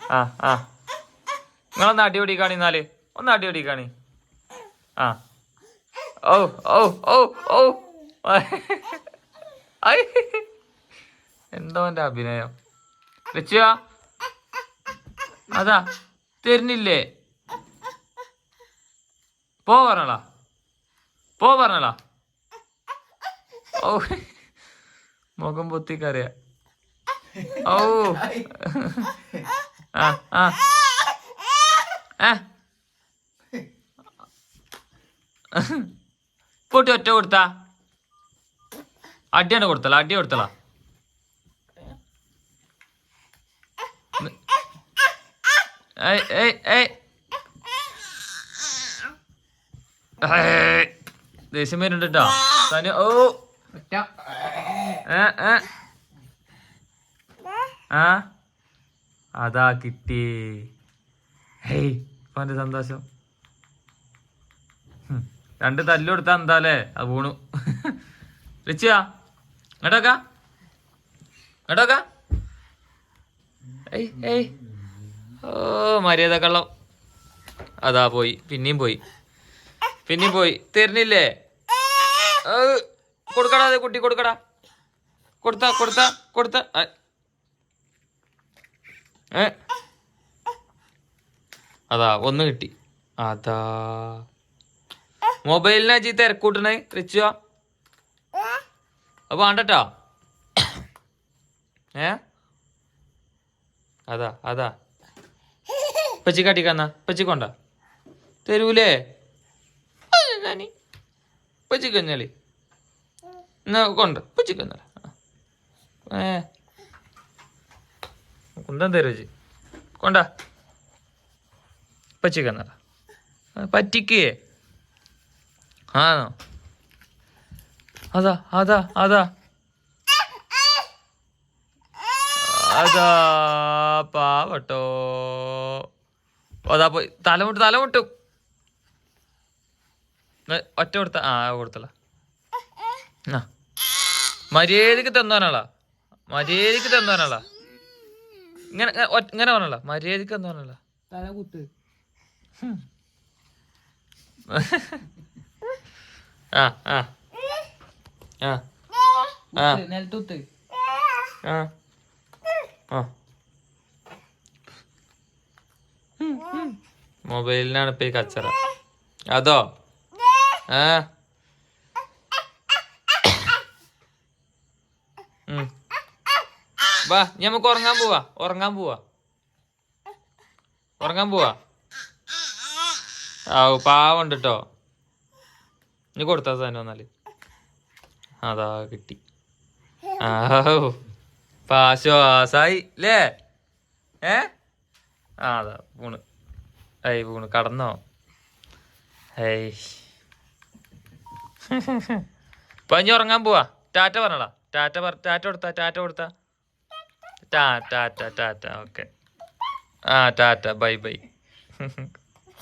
ആ ആ നിങ്ങളൊന്ന് അടി പിടിക്കാണി എന്നാല് ഒന്ന് അടി പിടിക്കാണി ആ ഓ ഓ ഓ ഓ എന്തോ എൻ്റെ അഭിനയം വെച്ചാ അതാ തരുന്നില്ലേ പറഞ്ഞോളാ പറഞ്ഞോളാ ഓ മുഖം പൊത്തിക്കറിയാ ഓ ആ ആ പൊട്ടി ഒറ്റ കൊടുത്താ അടിയാണ് കൊടുത്തല അടി കൊടുത്തല ദേഷ്യം വരുന്നുണ്ട് കേട്ടോ തനി ഓ ആ അതാ കിട്ടി ഹേയ് അവന്റെ സന്തോഷം രണ്ട് തല്ലു കൊടുത്താ എന്താലേ അത് വീണു റിച്ചിയാ എടോക്കാ ഏയ് ഏയ് ഓ മര്യാദ കള്ളം അതാ പോയി പിന്നെയും പോയി തരുന്നില്ലേ കൊടുക്കടാ അതെ കുട്ടി കൊടുക്കടാ കൊടുത്ത അതാ ഒന്ന് കിട്ടി അതാ മൊബൈലിനാ ചീ തിരക്കൂട്ടണേ റിച്ചുവാ അപ്പൊ വേണ്ടട്ടോ അതാ പച്ചി കാട്ടിക്കാന്നാ പച്ചിക്കൊണ്ട തരൂലേ പച്ചിക്കഞ്ഞാലേ എന്നാ കൊണ്ട പച്ചിക്കഞ്ഞാല കുന്തം തരുവച്ചി കൊണ്ട പച്ചിക്കന്നറ പറ്റിക്കേ ആണോ അതാ പാവട്ടോ അതാ പോയി തലമുട്ടും ഒറ്റ കൊടുത്ത കൊടുത്തല്ല മര്യാദക്ക് തന്നോനാളാ ഇങ്ങനെ പറഞ്ഞല്ല മര്യാദക്ക് തന്നോനാളാ തലകുത്ത് നിലത്തുത്ത് മൊബൈലിനാണ് ഇപ്പൊ ഈ കച്ചറ അതോ വാ നമുക്ക് ഉറങ്ങാൻ പോവാ പാവുണ്ട് കേട്ടോ ഇനി കൊടുത്താ സാധനം വന്നാല് അതാ കിട്ടി പാശ്വാസായി ല്ലേ അതാ പൂണ് കടന്നോ ഇപ്പൊ ഇനി ഉറങ്ങാൻ പോവാ ടാറ്റ പറഞ്ഞടാ ടാറ്റ കൊടുത്താ ടാറ്റ ഓക്കെ ടാറ്റ ബൈ